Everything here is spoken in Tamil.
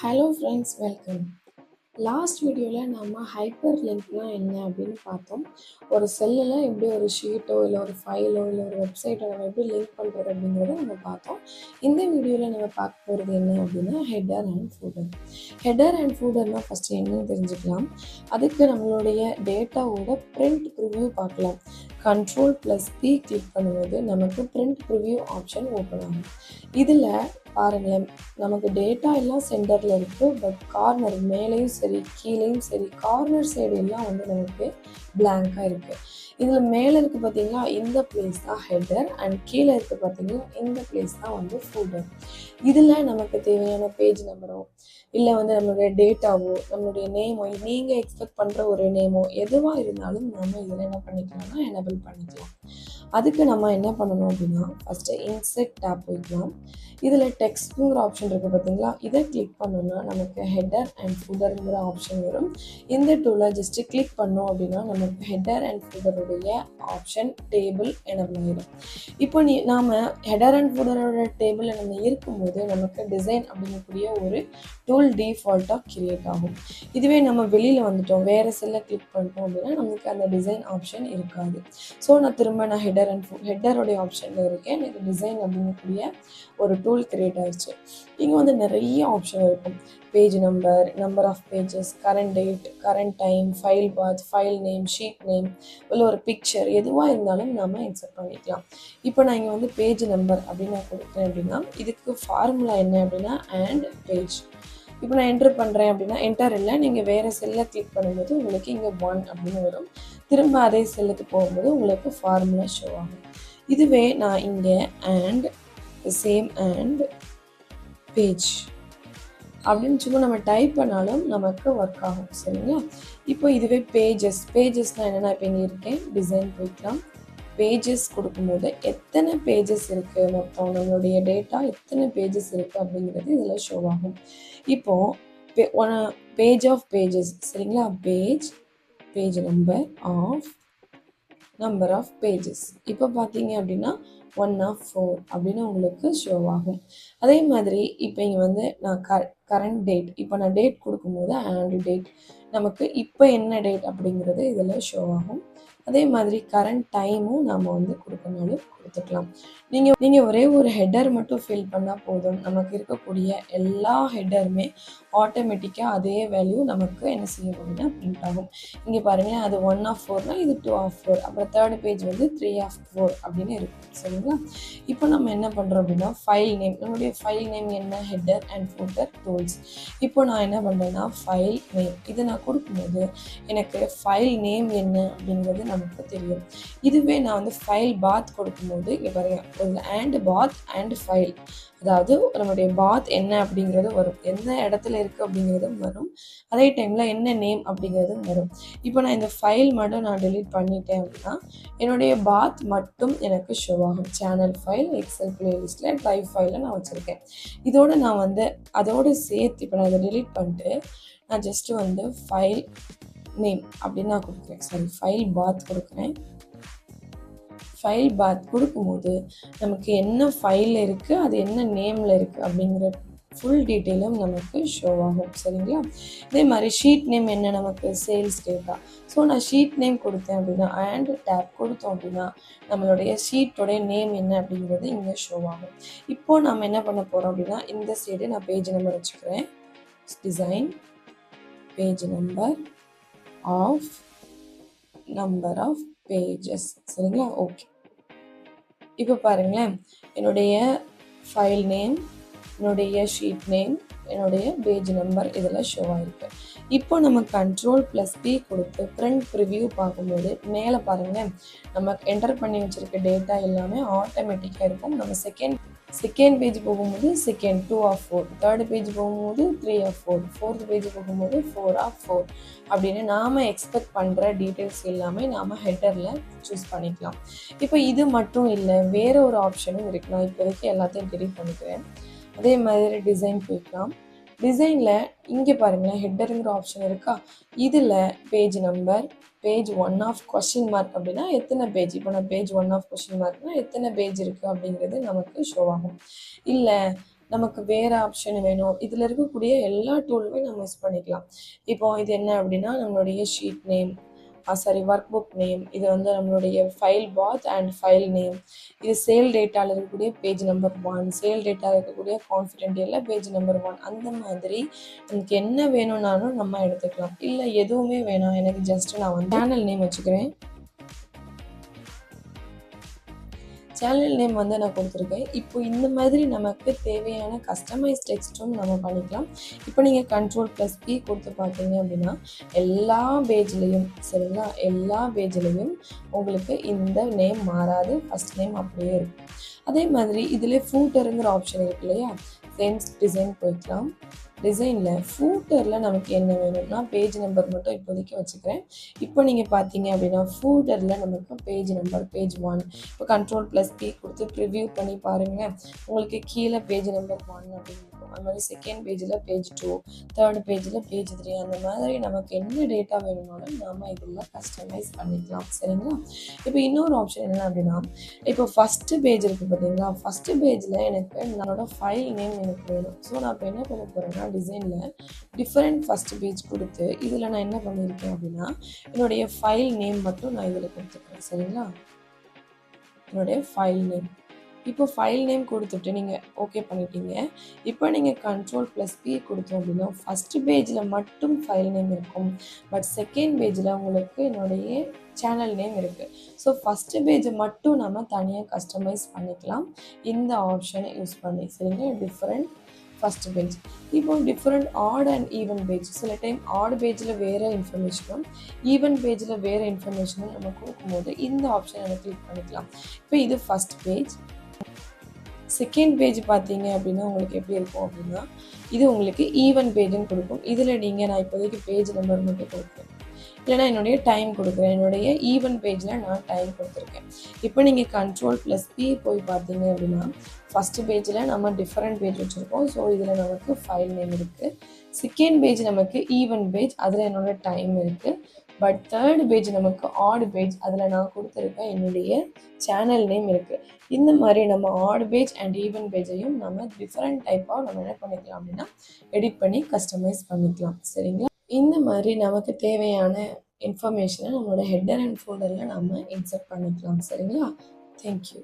Hello friends, welcome. லாஸ்ட் வீடியோவில் நம்ம ஹைப்பர் லிங்க்லாம் என்ன அப்படின்னு பார்த்தோம். ஒரு செல்லில் எப்படி ஒரு ஷீட்டோ இல்லை ஒரு ஃபைலோ இல்லை ஒரு வெப்சைட்டோ நம்ம எப்படி லிங்க் பண்ணுறது அப்படிங்கிறத நம்ம பார்த்தோம். இந்த வீடியோவில் நம்ம பார்க்க போகிறது என்ன அப்படின்னா header and footer. Header and ஃபூட்டர்னால் ஃபஸ்ட்டு என்னன்னு தெரிஞ்சுக்கலாம். அதுக்கு நம்மளுடைய டேட்டாவோட பிரிண்ட் ப்ரிவ்யூ பார்க்கலாம். Ctrl+P கிளிக் பண்ணும்போது நமக்கு பிரிண்ட் ப்ரிவ்யூ ஆப்ஷன் ஓப்பன் ஆகும். இதில் பாருங்களேன், நமக்கு டேட்டா எல்லாம் சென்டரில் இருக்குது. பட் கார்னர் மேலேயும் சரி கீழேயும் சரி கார்னர் சைடு எல்லாம் வந்து நமக்கு பிளாங்காக இருக்குது. இதில் மேலே இருக்குது பார்த்தீங்களா, இந்த பிளேஸ் தான் ஹெடர் அண்ட் கீழே இருக்குது பார்த்தீங்கன்னா இந்த பிளேஸ் தான் வந்து ஃபூட்டர். இதில் நமக்கு தேவையான பேஜ் நம்பரோ இல்லை வந்து நம்மளுடைய டேட்டாவோ நம்மளுடைய நேமோ நீங்கள் எக்ஸ்பெக்ட் பண்ணுற ஒரு நேமோ எதுவாக இருந்தாலும் நம்ம இதில் என்ன பண்ணிக்கலாம்னா எனேபிள் பண்ணிக்கலாம். அதுக்கு நம்ம என்ன பண்ணணும் அப்படின்னா ஃபஸ்ட்டு இன்செர்ட் டேப் போய்க்கலாம். இதில் டெக்ஸ்ட்டுங்கிற ஆப்ஷன் இருக்குது பார்த்தீங்களா, இதை கிளிக் பண்ணோம்னா நமக்கு ஹெடர் அண்ட் ஃபூட்டருங்கிற ஆப்ஷன் வரும். இந்த டூலை ஜஸ்ட்டு கிளிக் பண்ணோம் அப்படின்னா நமக்கு ஹெடர் அண்ட் ஃபூட்டருடைய ஆப்ஷன் டேபிள் எனேபிள் ஆகிடும். இப்போ நாம் ஹெடர் அண்ட் ஃபூட்டரோட டேபிளில் நம்ம இருக்கும்போது நமக்கு டிசைன் அப்படிங்கக்கூடிய ஒரு டூல் டிஃபால்ட்டாக கிரியேட் ஆகும். இதுவே நம்ம வெளியில் வந்துட்டோம், வேறு செல்லை கிளிக் பண்ணிட்டோம் அப்படின்னா நமக்கு அந்த டிசைன் ஆப்ஷன் இருக்காது. ஸோ நான் ஹெடரோடைய ஆப்ஷனில் இருக்கேன். எனக்கு டிசைன் அப்படிங்கக்கூடிய ஒரு டூல் கிரியேட் ஆயிடுச்சு. இங்கே வந்து நிறைய ஆப்ஷன் இருக்கும். Page number, number of pages, current date, current time, file path, file name, sheet name, இல்லை ஒரு பிக்சர் எதுவாக இருந்தாலும் நம்ம இன்சர்ட் பண்ணிக்கலாம். இப்போ நான் இங்கே வந்து பேஜ் நம்பர் அப்படின்னு நான் கொடுக்குறேன் அப்படின்னா இதுக்கு ஃபார்முலா என்ன அப்படின்னா அண்ட் பேஜ். இப்போ நான் என்டர் பண்ணுறேன் அப்படின்னா என்டர் இல்லை, நீங்கள் வேறு செல்லை கிளிக் பண்ணும்போது உங்களுக்கு இங்கே 1 அப்படின்னு வரும். திரும்ப அதே செல்லுக்கு போகும்போது உங்களுக்கு ஃபார்முலா ஷோ ஆகும். இதுவே நான் இங்கே அண்ட் சேம் அண்ட் பேஜ் அப்படின்னு சும்மா நம்ம டைப் பண்ணாலும் நமக்கு ஒர்க் ஆகும். சரிங்களா? இப்போ இதுவே பேஜஸ்னால் என்னென்னா இப்போ இங்கே இருக்கேன், டிசைன் போய்க்கலாம். பேஜஸ் கொடுக்கும்போது எத்தனை பேஜஸ் இருக்குது, மொத்தம் நம்மளுடைய டேட்டா எத்தனை பேஜஸ் இருக்குது அப்படிங்கிறது இதில் ஷோ ஆகும். இப்போது பேஜ் ஆஃப் பேஜஸ், சரிங்களா, பேஜ் நம்பர் ஆஃப் பேஜஸ் இப்போ பார்த்தீங்க அப்படின்னா 1 of 4 அப்படின்னு உங்களுக்கு ஷோ ஆகும். அதே மாதிரி இப்போ இங்கே வந்து நான் கரண்ட் டேட், இப்போ நான் டேட் கொடுக்கும்போது அண்ட் டேட் நமக்கு இப்போ என்ன டேட் அப்படிங்கிறது இதில் ஷோ ஆகும். அதே மாதிரி கரண்ட் டைமும் நம்ம வந்து கொடுக்கனாலும் கொடுத்துக்கலாம். நீங்கள் ஒரே ஒரு ஹெடர் மட்டும் ஃபில் பண்ணால் போதும், நமக்கு இருக்கக்கூடிய எல்லா ஹெட்டருமே ஆட்டோமேட்டிக்காக அதே வேல்யூ நமக்கு என்ன செய்யும் அப்படின்னா பிரிண்ட் ஆகும். இங்கே பாருங்களேன், அது 1 of 4னா இது 2 of 4, அப்புறம் தேர்ட் பேஜ் வந்து 3 of 4 அப்படின்னு இருக்கும். சரிங்களா? இப்போ நம்ம என்ன பண்ணுறோம் அப்படின்னா ஃபைல் நேம், நம்மளுடைய ஃபைல் நேம் என்ன, ஹெடர் அண்ட் ஃபூட்டர் டூல்ஸ். இப்போ நான் என்ன பண்ணுறேன்னா ஃபைல் நேம் இதை நான் கொடுக்கும்போது எனக்கு ஃபைல் நேம் என்ன அப்படிங்கிறது நமக்கு தெரியும். இதுவே நான் வந்து ஃபைல் பாத் கொடுக்கும்போது இங்கே பாருங்கள், ஒரு அண்ட் பாத் அண்ட் ஃபைல், அதாவது நம்மளுடைய பாத் என்ன அப்படிங்கிறது வரும், எந்த இடத்துல இருக்குது அப்படிங்கிறதும் வரும், அதே டைமில் என்ன நேம் அப்படிங்கிறதும் வரும். இப்போ நான் இந்த ஃபைல் மட்டும் நான் டெலீட் பண்ணிட்டேன் அப்படின்னா என்னுடைய பாத் மட்டும் எனக்கு ஷோ ஆகும். சேனல் ஃபைல், எக்ஸல் பிளேலிஸ்ட்டில் ட்ரைவ் ஃபைலில் நான் வச்சுருக்கேன். இதோடு நான் வந்து அதோடு சேர்த்து இப்போ நான் இதை டெலீட் பண்ணிட்டு நான் ஜஸ்ட்டு வந்து ஃபைல் நேம் அப்படின்னு நான் கொடுக்குறேன், ஃபைல் பாத் கொடுக்குறேன். ஃபைல் பாத் கொடுக்கும்போது நமக்கு என்ன ஃபைலில் இருக்குது, அது என்ன நேமில் இருக்குது அப்படிங்கிற ஃபுல் டீட்டெயிலும் நமக்கு ஷோ ஆகும். சரிங்களா? இதே மாதிரி ஷீட் நேம் என்ன, நமக்கு சேல்ஸ் டேட்டா. ஸோ நான் ஷீட் நேம் கொடுத்தேன் அப்படின்னா அண்ட் டேப் கொடுத்தோம் அப்படின்னா நம்மளுடைய ஷீட்டோடைய நேம் என்ன அப்படிங்கிறது இங்கே ஷோ ஆகும். இப்போது நம்ம என்ன பண்ண போகிறோம் அப்படின்னா இந்த சைடு நான் பேஜ் நம்பர் வச்சுக்கிறேன். Design page number of pages. சரிங்களா? ஓகே. இப்போ பாருங்களேன், என்னுடைய ஃபைல் நேம், என்னுடைய ஷீட் நேம், என்னுடைய பேஜ் நம்பர் இதில் ஷோ ஆகிருக்கு. இப்போ நம்ம Ctrl+P கொடுத்து பிரிண்ட் ப்ரிவ்யூ பார்க்கும்போது மேலே பாருங்களேன், நம்ம என்டர் பண்ணி வச்சுருக்க டேட்டா எல்லாமே ஆட்டோமேட்டிக்காக இருக்கும். நம்ம செகண்ட் பேஜ் போகும்போது 2 of 4, தேர்ட் பேஜ் போகும்போது 3 of 4, ஃபோர்த் பேஜ் போகும்போது 4 of 4 அப்படின்னு நாம் எக்ஸ்பெக்ட் பண்ணுற டீட்டெயில்ஸ் எல்லாமே நாம் ஹெட்டரில் சூஸ் பண்ணிக்கலாம். இப்போ இது மட்டும் இல்லை, வேறு ஒரு ஆப்ஷனும் இருக்குது. நான் இப்போதைக்கு எல்லாத்தையும் டெலீட் பண்ணிக்கிறேன். அதே மாதிரி டிசைன் போய்க்கலாம். டிசைனில் இங்கே பாருங்களேன், ஹெட்டருங்கிற ஆப்ஷன் இருக்கா, இதில் page number, page 1 of question mark அப்படின்னா எத்தனை பேஜ், இப்போ நான் பேஜ் 1 of question markனா எத்தனை பேஜ் இருக்குது அப்படிங்கிறது நமக்கு ஷோ ஆகும். இல்லை நமக்கு வேறு ஆப்ஷன் வேணும், இதில் இருக்கக்கூடிய எல்லா டூலுமே நம்ம யூஸ் பண்ணிக்கலாம். இப்போ இது என்ன அப்படின்னா நம்மளுடைய sheet name, sorry work book name, இது வந்து நம்மளுடைய file path and file name, இது சேல் டேட்டாவில் இருக்கக்கூடிய பேஜ் நம்பர் 1, சேல் டேட்டா இருக்கக்கூடிய கான்ஃபிடென்டியலில் பேஜ் நம்பர் 1, அந்த மாதிரி நமக்கு என்ன வேணும்னாலும் நம்ம எடுத்துக்கலாம். இல்லை எதுவுமே வேணாம், எனக்கு ஜஸ்ட் நான் வந்து சேனல் நேம் வச்சுக்கிறேன். சேனல் நேம் வந்து நான் கொடுத்துருக்கேன். இப்போ இந்த மாதிரி நமக்கு தேவையான கஸ்டமைஸ் டெக்ஸ்ட்டும் நம்ம பண்ணிக்கலாம். இப்போ நீங்கள் Ctrl+P கொடுத்து பார்த்தீங்க அப்படின்னா எல்லா பேஜ்லேயும் சரிங்களா, எல்லா பேஜ்லேயும் உங்களுக்கு இந்த நேம் மாறாது, ஃபஸ்ட் நேம் அப்படியே இருக்கும். அதே மாதிரி இதில் ஃபூட்டருங்கிற ஆப்ஷன் இருக்கு இல்லையா, சேம் டிசைன் போய்க்கலாம். டிசைனில் ஃபூட்டரில் நமக்கு என்ன வேணும்னா பேஜ் நம்பர் மட்டும் இப்போதைக்கு வச்சுக்கிறேன். இப்போ நீங்கள் பார்த்தீங்க அப்படின்னா ஃபூட்டரில் நமக்கு பேஜ் நம்பர் பேஜ் 1. இப்போ Ctrl+P கொடுத்து ப்ரிவ்யூ பண்ணி பாருங்கள், உங்களுக்கு கீழே பேஜ் நம்பர் 1 அப்படின்னு இருக்கும். அது மாதிரி செகண்ட் பேஜில் பேஜ் 2, தேர்ட் பேஜில் பேஜ் 3, அந்த மாதிரி நமக்கு என்ன டேட்டா வேணும்னாலும் நாம் இதில் கஸ்டமைஸ் பண்ணிக்கலாம் சரிங்களா. இப்போ இன்னொரு ஆப்ஷன் என்ன அப்படின்னா, இப்போ ஃபஸ்ட்டு பேஜ் இருக்குது பார்த்தீங்களா, ஃபஸ்ட்டு பேஜில் எனக்கு என்னோட ஃபைல் நேம் எனக்கு வேணும். ஸோ நான் இப்போ என்ன பண்ண போகிறேன்னா டிசைனில் டிஃப்ரெண்ட் ஃபஸ்ட் பேஜ் கொடுத்து இதில் நான் என்ன பண்ணியிருக்கேன் அப்படின்னா என்னுடைய ஃபைல் நேம் மட்டும் நான் இதில் கொடுத்துருக்கேன் சரிங்களா. என்னுடைய ஃபைல் நேம், இப்போ ஃபைல் நேம் கொடுத்துட்டு நீங்கள் ஓகே பண்ணிட்டீங்க. இப்போ நீங்கள் Ctrl+P கொடுத்தோம் அப்படின்னா ஃபஸ்ட்டு பேஜில் மட்டும் ஃபைல் நேம் இருக்கும், பட் செகண்ட் பேஜில் உங்களுக்கு என்னுடைய சேனல் நேம் இருக்குது. ஸோ ஃபஸ்ட்டு பேஜை மட்டும் நம்ம தனியாக கஸ்டமைஸ் பண்ணிக்கலாம் இந்த ஆப்ஷனை யூஸ் பண்ணி சரிங்களா. டிஃப்ரெண்ட் ஃபஸ்ட் பேஜ், இப்போ different odd and even page, சில டைம் ஆட் பேஜில் வேறு இன்ஃபர்மேஷனும் ஈவன் பேஜில் வேறு இன்ஃபர்மேஷனும் நம்ம கொடுக்கும்போது இந்த ஆப்ஷனை நம்ம கிளிக் பண்ணிக்கலாம். இப்போ இது ஃபஸ்ட் பேஜ். செகண்ட் பேஜ் பார்த்தீங்க அப்படின்னா உங்களுக்கு எப்படி இருக்கும் அப்படின்னா இது உங்களுக்கு ஈவன் பேஜுன்னு கொடுக்கும். இதில் நான் இப்போதைக்கு பேஜ் நம்பர் மட்டும் கொடுக்குறேன், இல்லைனா என்னுடைய டைம் கொடுக்குறேன். என்னுடைய ஈவன் பேஜில் நான் டைம் கொடுத்துருக்கேன். இப்போ நீங்கள் Ctrl+P போய் பார்த்தீங்க அப்படின்னா ஃபஸ்ட்டு பேஜில் நம்ம டிஃப்ரெண்ட் பேஜ் வச்சுருக்கோம். ஸோ இதில் நமக்கு ஃபைல் நேம் இருக்குது. செகண்ட் பேஜ் நமக்கு ஈவன் பேஜ், அதில் என்னோடய டைம் இருக்குது. பட் தேர்ட் பேஜ் நமக்கு ஆட் பேஜ், அதில் நான் கொடுத்துருக்கேன் என்னுடைய சேனல் நேம் இருக்குது. இந்த மாதிரி நம்ம ஆட் பேஜ் அண்ட் ஈவன் பேஜையும் நம்ம டிஃப்ரெண்ட் டைப்பாக நம்ம என்ன பண்ணிக்கலாம் அப்படின்னா எடிட் பண்ணி கஸ்டமைஸ் பண்ணிக்கலாம் சரிங்களா. இந்த மாதிரி நமக்கு தேவையான இன்ஃபர்மேஷனை நம்மளோட ஹெட்டர் அண்ட் ஃபோல்டரில் நம்ம இன்சர்ட் பண்ணிக்கலாம் சரிங்களா. தேங்க்யூ.